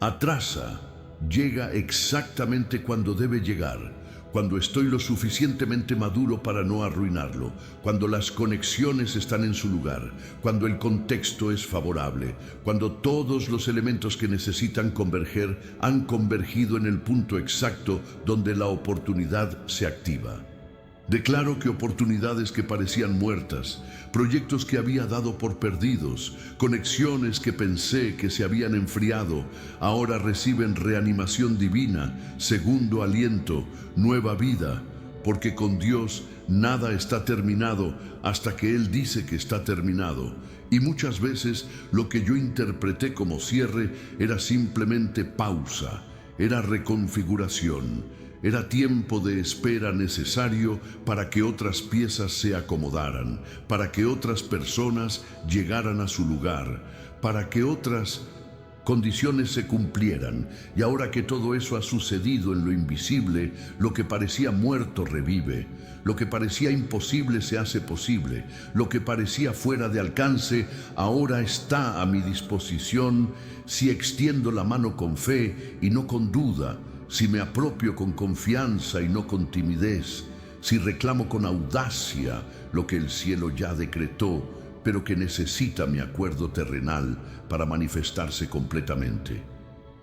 atrasa, llega exactamente cuando debe llegar, cuando estoy lo suficientemente maduro para no arruinarlo, cuando las conexiones están en su lugar, cuando el contexto es favorable, cuando todos los elementos que necesitan converger han convergido en el punto exacto donde la oportunidad se activa. Declaro que oportunidades que parecían muertas, proyectos que había dado por perdidos, conexiones que pensé que se habían enfriado, ahora reciben reanimación divina, segundo aliento, nueva vida, porque con Dios nada está terminado hasta que Él dice que está terminado. Y muchas veces lo que yo interpreté como cierre era simplemente pausa, era reconfiguración. Era tiempo de espera necesario para que otras piezas se acomodaran, para que otras personas llegaran a su lugar, para que otras condiciones se cumplieran. Y ahora que todo eso ha sucedido en lo invisible, lo que parecía muerto revive, lo que parecía imposible se hace posible, lo que parecía fuera de alcance ahora está a mi disposición si extiendo la mano con fe y no con duda, si me apropio con confianza y no con timidez, si reclamo con audacia lo que el cielo ya decretó, pero que necesita mi acuerdo terrenal para manifestarse completamente.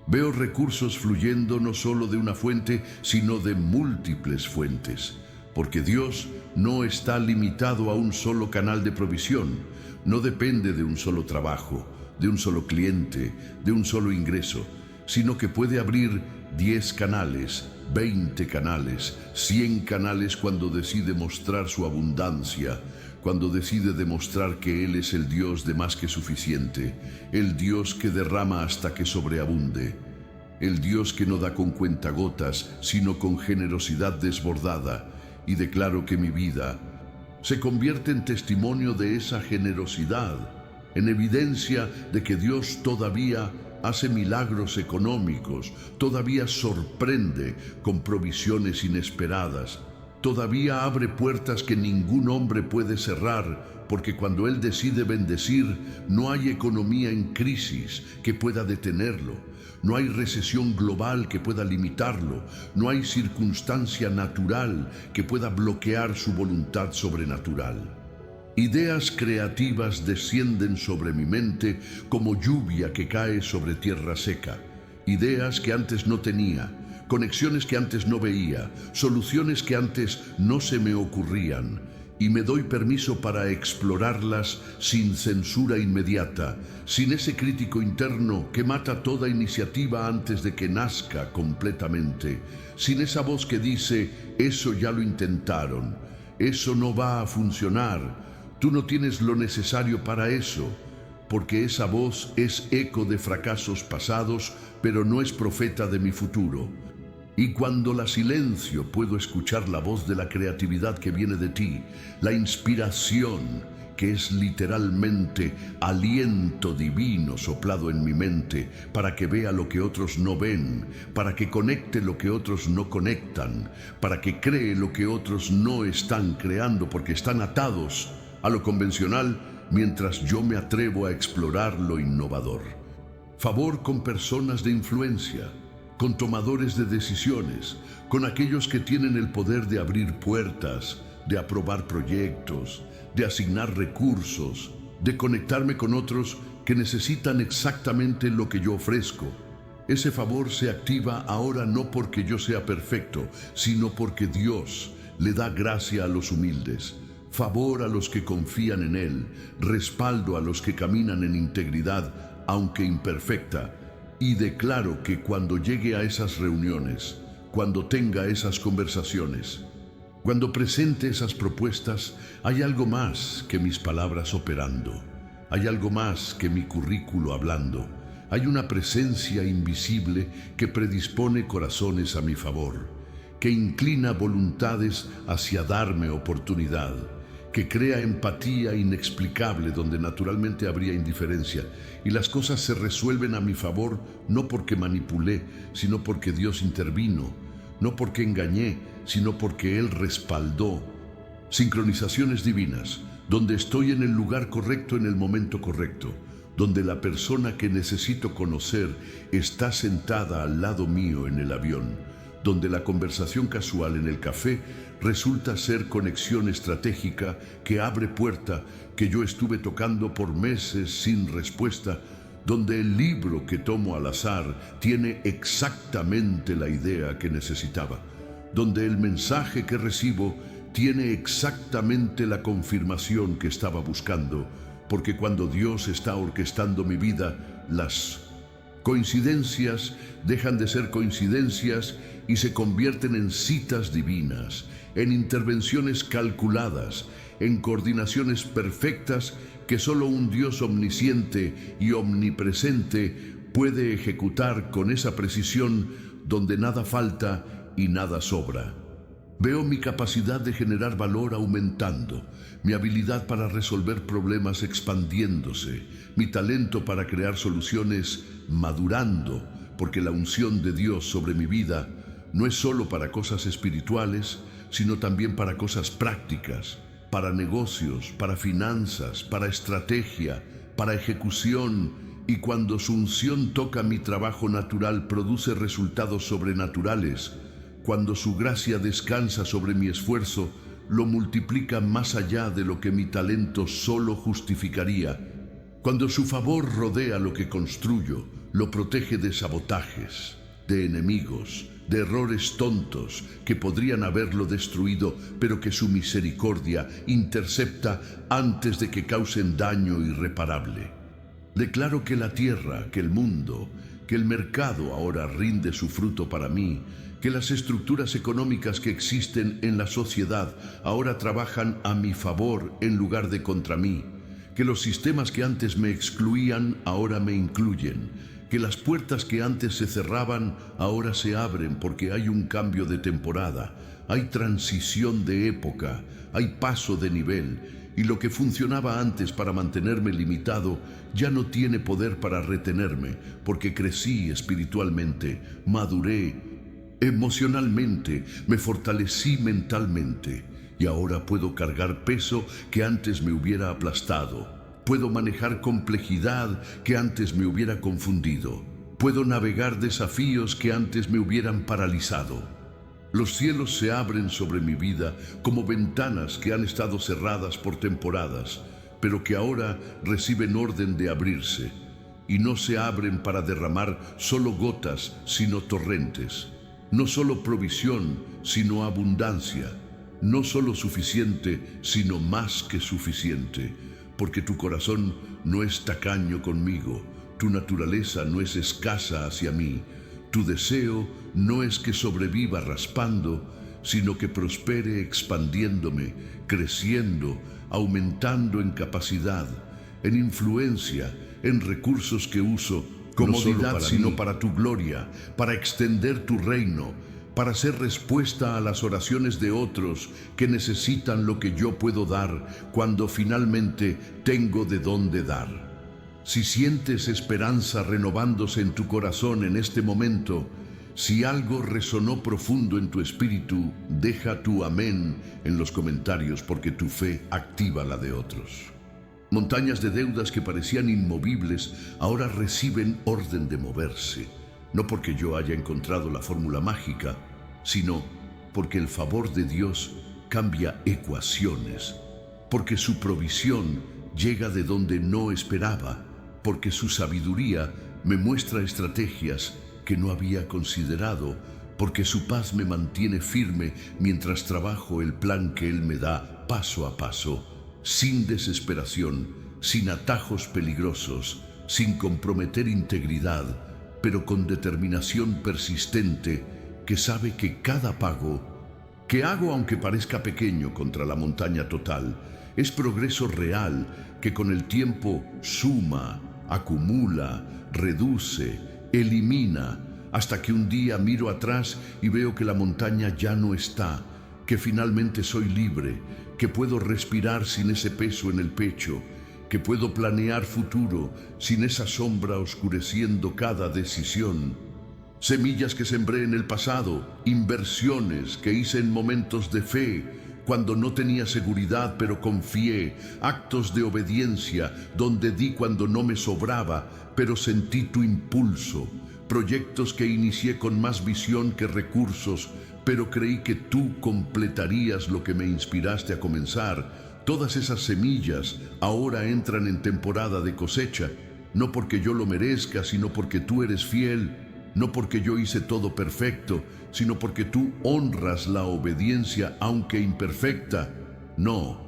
Veo recursos fluyendo no solo de una fuente, sino de múltiples fuentes, porque Dios no está limitado a un solo canal de provisión, no depende de un solo trabajo, de un solo cliente, de un solo ingreso, sino que puede abrir 10 canales, 20 canales, 100 canales cuando decide mostrar su abundancia, cuando decide demostrar que Él es el Dios de más que suficiente, el Dios que derrama hasta que sobreabunde, el Dios que no da con cuentagotas, sino con generosidad desbordada, y declaro que mi vida se convierte en testimonio de esa generosidad, en evidencia de que Dios todavía hace milagros económicos, todavía sorprende con provisiones inesperadas, todavía abre puertas que ningún hombre puede cerrar, porque cuando Él decide bendecir, no hay economía en crisis que pueda detenerlo, no hay recesión global que pueda limitarlo, no hay circunstancia natural que pueda bloquear su voluntad sobrenatural. Ideas creativas descienden sobre mi mente como lluvia que cae sobre tierra seca. Ideas que antes no tenía, conexiones que antes no veía, soluciones que antes no se me ocurrían. Y me doy permiso para explorarlas sin censura inmediata, sin ese crítico interno que mata toda iniciativa antes de que nazca completamente, sin esa voz que dice, eso ya lo intentaron, eso no va a funcionar. Tú no tienes lo necesario para eso, porque esa voz es eco de fracasos pasados, pero no es profeta de mi futuro. Y cuando la silencio, puedo escuchar la voz de la creatividad que viene de ti, la inspiración, que es literalmente aliento divino soplado en mi mente para que vea lo que otros no ven, para que conecte lo que otros no conectan, para que cree lo que otros no están creando porque están atados a lo convencional, mientras yo me atrevo a explorar lo innovador. Favor con personas de influencia, con tomadores de decisiones, con aquellos que tienen el poder de abrir puertas, de aprobar proyectos, de asignar recursos, de conectarme con otros que necesitan exactamente lo que yo ofrezco. Ese favor se activa ahora no porque yo sea perfecto, sino porque Dios le da gracia a los humildes, favor a los que confían en Él, respaldo a los que caminan en integridad, aunque imperfecta. Y declaro que cuando llegue a esas reuniones, cuando tenga esas conversaciones, cuando presente esas propuestas, hay algo más que mis palabras operando. Hay algo más que mi currículo hablando. Hay una presencia invisible que predispone corazones a mi favor, que inclina voluntades hacia darme oportunidad, que crea empatía inexplicable donde naturalmente habría indiferencia, y las cosas se resuelven a mi favor no porque manipulé, sino porque Dios intervino, no porque engañé, sino porque Él respaldó. Sincronizaciones divinas, donde estoy en el lugar correcto en el momento correcto, donde la persona que necesito conocer está sentada al lado mío en el avión, donde la conversación casual en el café resulta ser conexión estratégica que abre puerta que yo estuve tocando por meses sin respuesta, donde el libro que tomo al azar tiene exactamente la idea que necesitaba, donde el mensaje que recibo tiene exactamente la confirmación que estaba buscando, porque cuando Dios está orquestando mi vida, las coincidencias dejan de ser coincidencias y se convierten en citas divinas, en intervenciones calculadas, en coordinaciones perfectas que solo un Dios omnisciente y omnipresente puede ejecutar con esa precisión donde nada falta y nada sobra. Veo mi capacidad de generar valor aumentando, mi habilidad para resolver problemas expandiéndose, mi talento para crear soluciones madurando, porque la unción de Dios sobre mi vida no es solo para cosas espirituales, sino también para cosas prácticas, para negocios, para finanzas, para estrategia, para ejecución, y cuando su unción toca mi trabajo natural produce resultados sobrenaturales. Cuando su gracia descansa sobre mi esfuerzo, lo multiplica más allá de lo que mi talento solo justificaría. Cuando su favor rodea lo que construyo, lo protege de sabotajes, de enemigos, de errores tontos que podrían haberlo destruido, pero que su misericordia intercepta antes de que causen daño irreparable. Declaro que la tierra, que el mundo, que el mercado ahora rinde su fruto para mí, que las estructuras económicas que existen en la sociedad ahora trabajan a mi favor en lugar de contra mí, que los sistemas que antes me excluían ahora me incluyen, que las puertas que antes se cerraban ahora se abren porque hay un cambio de temporada, hay transición de época, hay paso de nivel, y lo que funcionaba antes para mantenerme limitado ya no tiene poder para retenerme, porque crecí espiritualmente, maduré emocionalmente, me fortalecí mentalmente, y ahora puedo cargar peso que antes me hubiera aplastado. Puedo manejar complejidad que antes me hubiera confundido. Puedo navegar desafíos que antes me hubieran paralizado. Los cielos se abren sobre mi vida como ventanas que han estado cerradas por temporadas, pero que ahora reciben orden de abrirse, y no se abren para derramar solo gotas, sino torrentes. No solo provisión, sino abundancia. No solo suficiente, sino más que suficiente. Porque tu corazón no es tacaño conmigo, tu naturaleza no es escasa hacia mí. Tu deseo no es que sobreviva raspando, sino que prospere expandiéndome, creciendo, aumentando en capacidad, en influencia, en recursos que uso, comodidad, sino para tu gloria, para extender tu reino, para ser respuesta a las oraciones de otros que necesitan lo que yo puedo dar cuando finalmente tengo de dónde dar. Si sientes esperanza renovándose en tu corazón en este momento, si algo resonó profundo en tu espíritu, deja tu amén en los comentarios porque tu fe activa la de otros. Montañas de deudas que parecían inmovibles ahora reciben orden de moverse, no porque yo haya encontrado la fórmula mágica, sino porque el favor de Dios cambia ecuaciones, porque su provisión llega de donde no esperaba, porque su sabiduría me muestra estrategias que no había considerado, porque su paz me mantiene firme mientras trabajo el plan que Él me da paso a paso, sin desesperación, sin atajos peligrosos, sin comprometer integridad, pero con determinación persistente que sabe que cada pago que hago, aunque parezca pequeño contra la montaña total, es progreso real que con el tiempo suma, acumula, reduce, elimina, hasta que un día miro atrás y veo que la montaña ya no está, que finalmente soy libre, que puedo respirar sin ese peso en el pecho, que puedo planear futuro sin esa sombra oscureciendo cada decisión. Semillas que sembré en el pasado, inversiones que hice en momentos de fe, cuando no tenía seguridad pero confié, actos de obediencia donde di cuando no me sobraba, pero sentí tu impulso, proyectos que inicié con más visión que recursos, pero creí que tú completarías lo que me inspiraste a comenzar. Todas esas semillas ahora entran en temporada de cosecha, no porque yo lo merezca, sino porque tú eres fiel. No porque yo hice todo perfecto, sino porque tú honras la obediencia aunque imperfecta. No,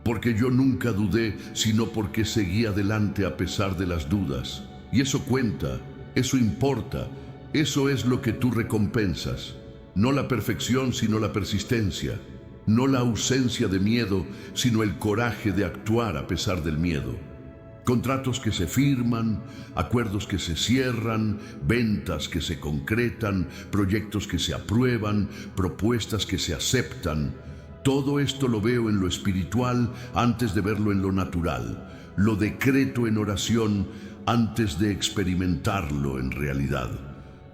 porque yo nunca dudé, sino porque seguí adelante a pesar de las dudas. Y eso cuenta, eso importa, eso es lo que tú recompensas. No la perfección, sino la persistencia. No la ausencia de miedo, sino el coraje de actuar a pesar del miedo. Contratos que se firman, acuerdos que se cierran, ventas que se concretan, proyectos que se aprueban, propuestas que se aceptan. Todo esto lo veo en lo espiritual antes de verlo en lo natural. Lo decreto en oración antes de experimentarlo en realidad.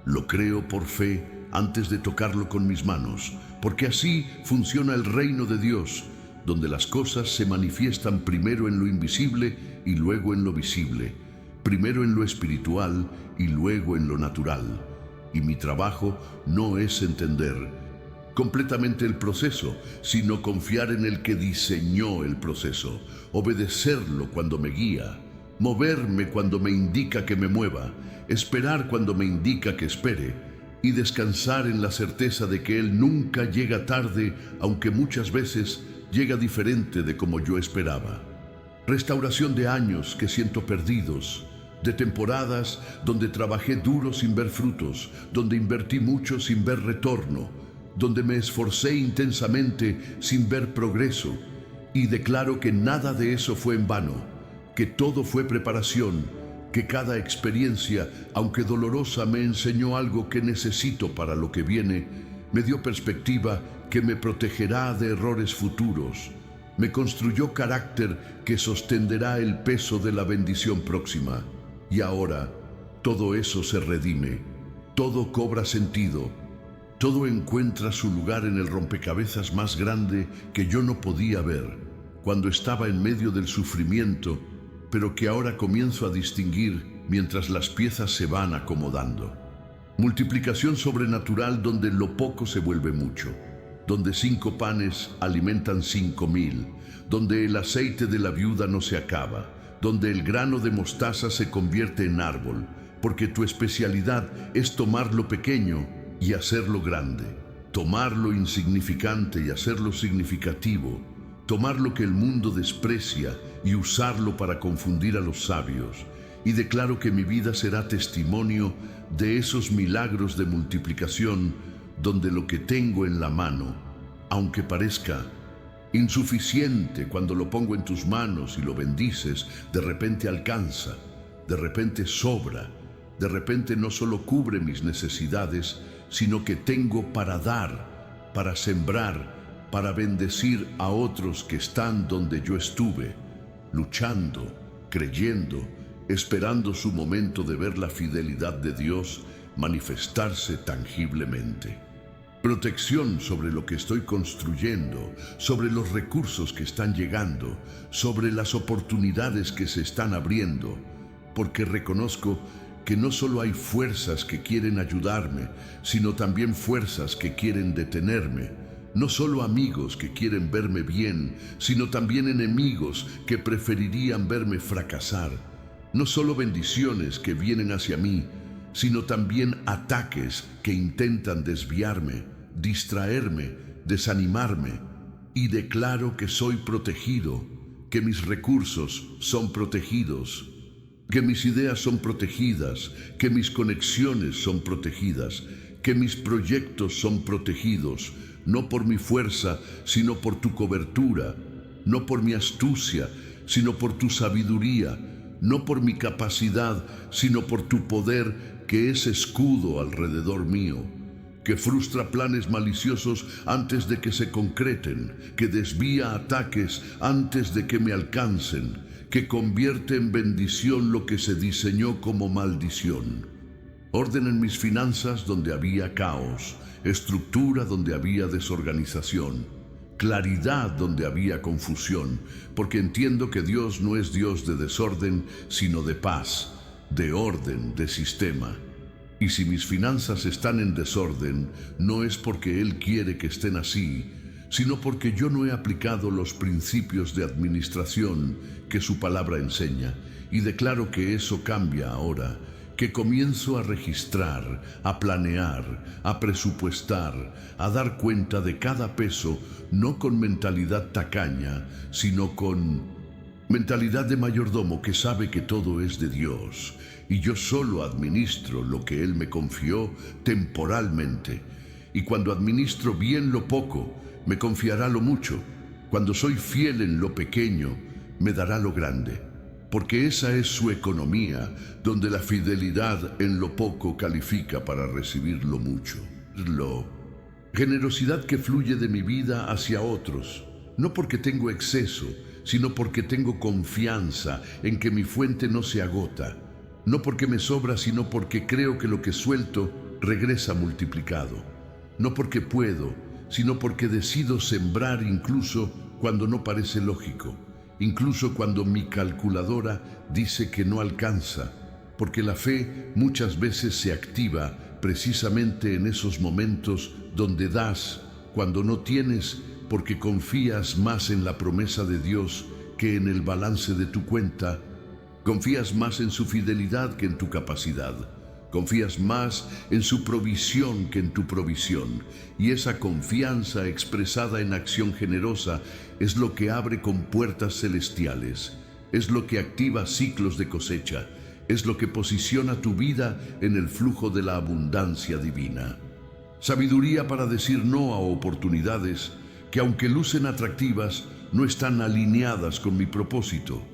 Lo creo por fe antes de tocarlo con mis manos, porque así funciona el reino de Dios, donde las cosas se manifiestan primero en lo invisible y luego en lo visible, primero en lo espiritual y luego en lo natural. Y mi trabajo no es entender completamente el proceso, sino confiar en el que diseñó el proceso, obedecerlo cuando me guía, moverme cuando me indica que me mueva, esperar cuando me indica que espere, y descansar en la certeza de que Él nunca llega tarde, aunque muchas veces llega diferente de como yo esperaba. Restauración de años que siento perdidos, de temporadas donde trabajé duro sin ver frutos, donde invertí mucho sin ver retorno, donde me esforcé intensamente sin ver progreso, y declaro que nada de eso fue en vano, que todo fue preparación, que cada experiencia, aunque dolorosa, me enseñó algo que necesito para lo que viene, me dio perspectiva que me protegerá de errores futuros, me construyó carácter que sostendrá el peso de la bendición próxima. Y ahora, todo eso se redime, todo cobra sentido, todo encuentra su lugar en el rompecabezas más grande que yo no podía ver, cuando estaba en medio del sufrimiento, pero que ahora comienzo a distinguir mientras las piezas se van acomodando. Multiplicación sobrenatural donde lo poco se vuelve mucho, donde 5 panes alimentan 5,000, donde el aceite de la viuda no se acaba, donde el grano de mostaza se convierte en árbol, porque tu especialidad es tomar lo pequeño y hacerlo grande, tomar lo insignificante y hacerlo significativo, tomar lo que el mundo desprecia y usarlo para confundir a los sabios. Y declaro que mi vida será testimonio de esos milagros de multiplicación, donde lo que tengo en la mano, aunque parezca insuficiente cuando lo pongo en tus manos y lo bendices, de repente alcanza, de repente sobra, de repente no solo cubre mis necesidades, sino que tengo para dar, para sembrar, para bendecir a otros que están donde yo estuve, luchando, creyendo, esperando su momento de ver la fidelidad de Dios manifestarse tangiblemente. Protección sobre lo que estoy construyendo, sobre los recursos que están llegando, sobre las oportunidades que se están abriendo, porque reconozco que no solo hay fuerzas que quieren ayudarme, sino también fuerzas que quieren detenerme, No solo amigos que quieren verme bien, sino también enemigos que preferirían verme fracasar. No solo bendiciones que vienen hacia mí, sino también ataques que intentan desviarme, distraerme, desanimarme. Y declaro que soy protegido, que mis recursos son protegidos, que mis ideas son protegidas, que mis conexiones son protegidas, que mis proyectos son protegidos, no por mi fuerza, sino por tu cobertura, no por mi astucia, sino por tu sabiduría, no por mi capacidad, sino por tu poder, que es escudo alrededor mío, que frustra planes maliciosos antes de que se concreten, que desvía ataques antes de que me alcancen, que convierte en bendición lo que se diseñó como maldición. Orden en mis finanzas donde había caos, estructura donde había desorganización, claridad donde había confusión, porque entiendo que Dios no es Dios de desorden, sino de paz, de orden, de sistema. Y si mis finanzas están en desorden, no es porque Él quiere que estén así, sino porque yo no he aplicado los principios de administración que su palabra enseña, y declaro que eso cambia ahora, que comienzo a registrar, a planear, a presupuestar, a dar cuenta de cada peso, no con mentalidad tacaña, sino con mentalidad de mayordomo que sabe que todo es de Dios, y yo solo administro lo que Él me confió temporalmente. Y cuando administro bien lo poco, me confiará lo mucho. Cuando soy fiel en lo pequeño, me dará lo grande. Porque esa es su economía, donde la fidelidad en lo poco califica para recibir lo mucho. Generosidad que fluye de mi vida hacia otros, no porque tengo exceso, sino porque tengo confianza en que mi fuente no se agota. No porque me sobra, sino porque creo que lo que suelto regresa multiplicado. No porque puedo, sino porque decido sembrar incluso cuando no parece lógico, incluso cuando mi calculadora dice que no alcanza, porque la fe muchas veces se activa precisamente en esos momentos donde das cuando no tienes, porque confías más en la promesa de Dios que en el balance de tu cuenta. Confías más en su fidelidad que en tu capacidad. Confías más en su provisión que en tu provisión. Y esa confianza expresada en acción generosa es lo que abre compuertas celestiales. Es lo que activa ciclos de cosecha. Es lo que posiciona tu vida en el flujo de la abundancia divina. Sabiduría para decir no a oportunidades que, aunque lucen atractivas, no están alineadas con mi propósito.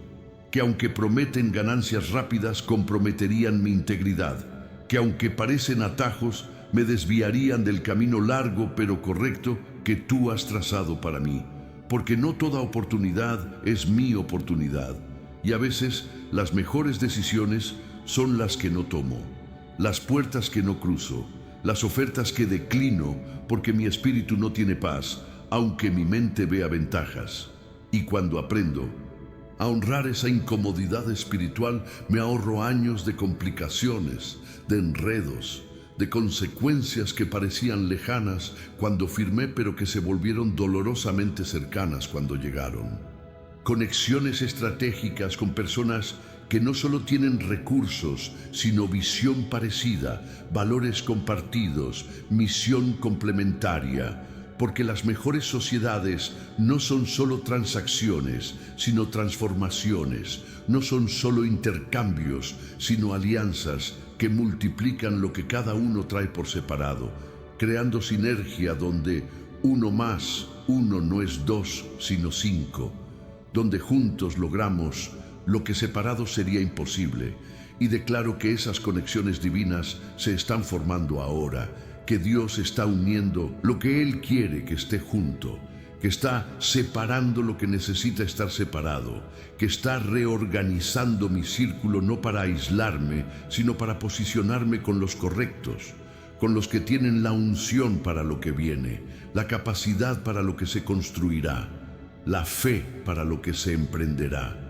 Que aunque prometen ganancias rápidas, comprometerían mi integridad. Que aunque parecen atajos, me desviarían del camino largo pero correcto que tú has trazado para mí. Porque no toda oportunidad es mi oportunidad. Y a veces las mejores decisiones son las que no tomo, las puertas que no cruzo, las ofertas que declino porque mi espíritu no tiene paz, aunque mi mente vea ventajas. Y cuando aprendo a honrar esa incomodidad espiritual, me ahorro años de complicaciones, de enredos, de consecuencias que parecían lejanas cuando firmé, pero que se volvieron dolorosamente cercanas cuando llegaron. Conexiones estratégicas con personas que no solo tienen recursos, sino visión parecida, valores compartidos, misión complementaria. Porque las mejores sociedades no son solo transacciones, sino transformaciones. No son solo intercambios, sino alianzas que multiplican lo que cada uno trae por separado, creando sinergia donde uno más uno no es dos, sino cinco, donde juntos logramos lo que separados sería imposible. Y declaro que esas conexiones divinas se están formando ahora, que Dios está uniendo lo que Él quiere que esté junto, que está separando lo que necesita estar separado, que está reorganizando mi círculo no para aislarme, sino para posicionarme con los correctos, con los que tienen la unción para lo que viene, la capacidad para lo que se construirá, la fe para lo que se emprenderá.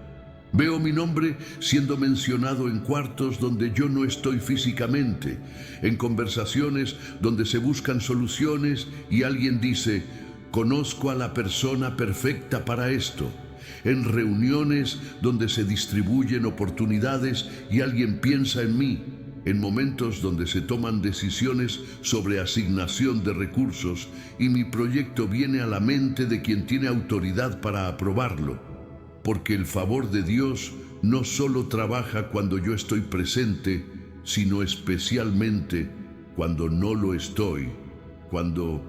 Veo mi nombre siendo mencionado en cuartos donde yo no estoy físicamente, en conversaciones donde se buscan soluciones y alguien dice: Conozco a la persona perfecta para esto. En reuniones donde se distribuyen oportunidades y alguien piensa en mí, en momentos donde se toman decisiones sobre asignación de recursos y mi proyecto viene a la mente de quien tiene autoridad para aprobarlo, porque el favor de Dios no solo trabaja cuando yo estoy presente, sino especialmente cuando no lo estoy, cuando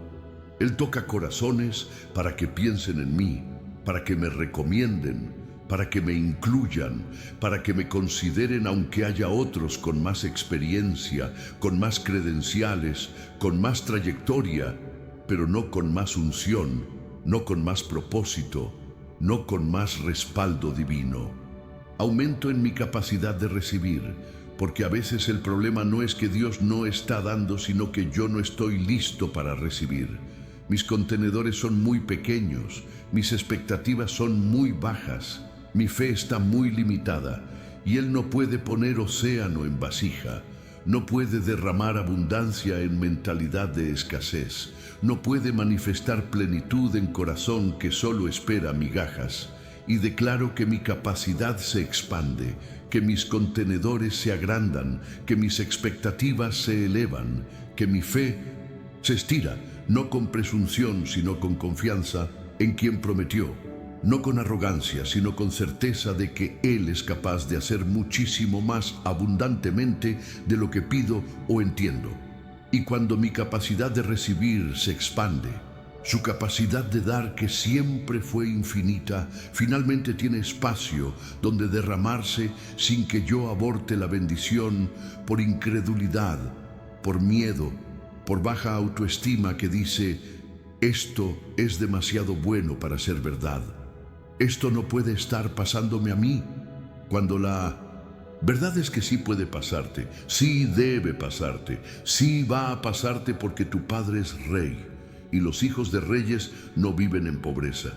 Él toca corazones para que piensen en mí, para que me recomienden, para que me incluyan, para que me consideren aunque haya otros con más experiencia, con más credenciales, con más trayectoria, pero no con más unción, no con más propósito, no con más respaldo divino. Aumento en mi capacidad de recibir, porque a veces el problema no es que Dios no está dando, sino que yo no estoy listo para recibir. Mis contenedores son muy pequeños, mis expectativas son muy bajas, mi fe está muy limitada y Él no puede poner océano en vasija, no puede derramar abundancia en mentalidad de escasez, no puede manifestar plenitud en corazón que solo espera migajas. Y declaro que mi capacidad se expande, que mis contenedores se agrandan, que mis expectativas se elevan, que mi fe se estira, no con presunción, sino con confianza en quien prometió, no con arrogancia, sino con certeza de que Él es capaz de hacer muchísimo más abundantemente de lo que pido o entiendo. Y cuando mi capacidad de recibir se expande, su capacidad de dar, que siempre fue infinita, finalmente tiene espacio donde derramarse sin que yo aborte la bendición por incredulidad, por miedo, por baja autoestima que dice, esto es demasiado bueno para ser verdad. Esto no puede estar pasándome a mí, cuando la verdad es que sí puede pasarte, sí debe pasarte, sí va a pasarte porque tu Padre es Rey. Y los hijos de reyes no viven en pobreza.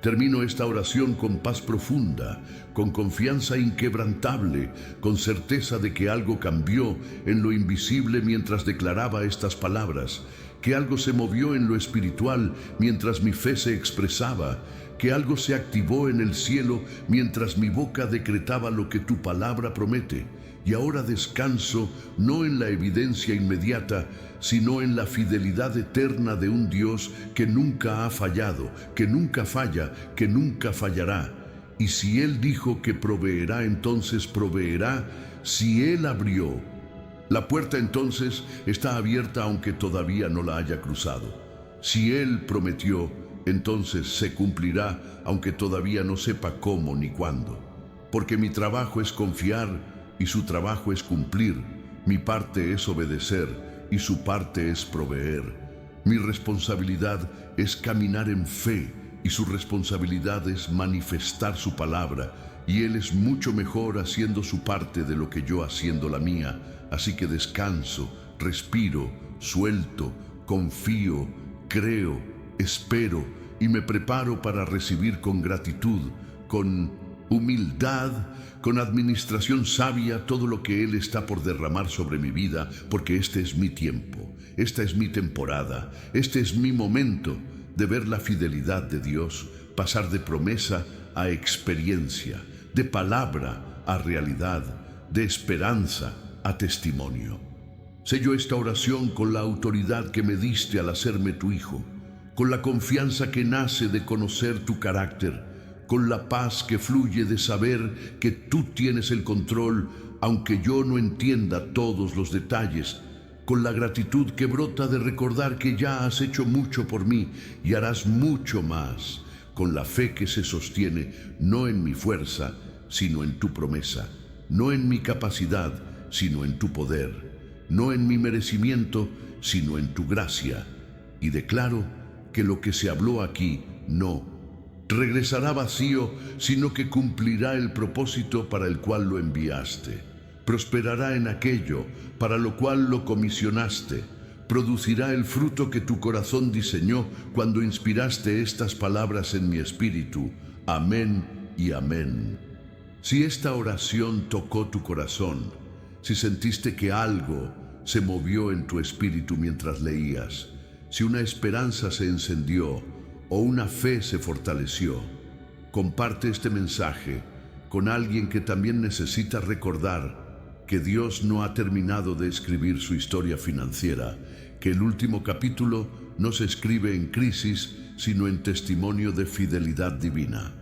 Termino esta oración con paz profunda, con confianza inquebrantable, con certeza de que algo cambió en lo invisible mientras declaraba estas palabras, que algo se movió en lo espiritual mientras mi fe se expresaba, que algo se activó en el cielo mientras mi boca decretaba lo que tu palabra promete. Y ahora descanso no en la evidencia inmediata, sino en la fidelidad eterna de un Dios que nunca ha fallado, que nunca falla, que nunca fallará. Y si Él dijo que proveerá, entonces proveerá. Si Él abrió la puerta, entonces está abierta aunque todavía no la haya cruzado. Si Él prometió, entonces se cumplirá aunque todavía no sepa cómo ni cuándo. Porque mi trabajo es confiar y su trabajo es cumplir. Mi parte es obedecer y su parte es proveer. Mi responsabilidad es caminar en fe y su responsabilidad es manifestar su palabra. Y Él es mucho mejor haciendo su parte de lo que yo haciendo la mía. Así que descanso, respiro, suelto, confío, creo, espero y me preparo para recibir con gratitud, con humildad, con administración sabia todo lo que Él está por derramar sobre mi vida, porque este es mi tiempo, esta es mi temporada, este es mi momento de ver la fidelidad de Dios, pasar de promesa a experiencia, de palabra a realidad, de esperanza a testimonio. Sello esta oración con la autoridad que me diste al hacerme tu hijo, con la confianza que nace de conocer tu carácter, con la paz que fluye de saber que tú tienes el control, aunque yo no entienda todos los detalles, con la gratitud que brota de recordar que ya has hecho mucho por mí y harás mucho más, con la fe que se sostiene no en mi fuerza, sino en tu promesa, no en mi capacidad, sino en tu poder, no en mi merecimiento, sino en tu gracia. Y declaro que lo que se habló aquí no regresará vacío, sino que cumplirá el propósito para el cual lo enviaste. Prosperará en aquello para lo cual lo comisionaste. Producirá el fruto que tu corazón diseñó cuando inspiraste estas palabras en mi espíritu. Amén y amén. Si esta oración tocó tu corazón, si sentiste que algo se movió en tu espíritu mientras leías, si una esperanza se encendió o una fe se fortaleció. Comparte este mensaje con alguien que también necesita recordar que Dios no ha terminado de escribir su historia financiera, que el último capítulo no se escribe en crisis, sino en testimonio de fidelidad divina.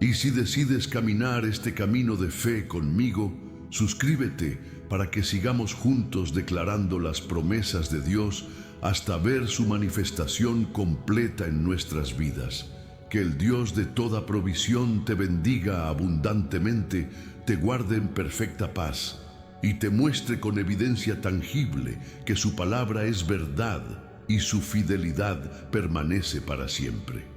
Y si decides caminar este camino de fe conmigo, suscríbete para que sigamos juntos declarando las promesas de Dios hasta ver su manifestación completa en nuestras vidas. Que el Dios de toda provisión te bendiga abundantemente, te guarde en perfecta paz y te muestre con evidencia tangible que su palabra es verdad y su fidelidad permanece para siempre.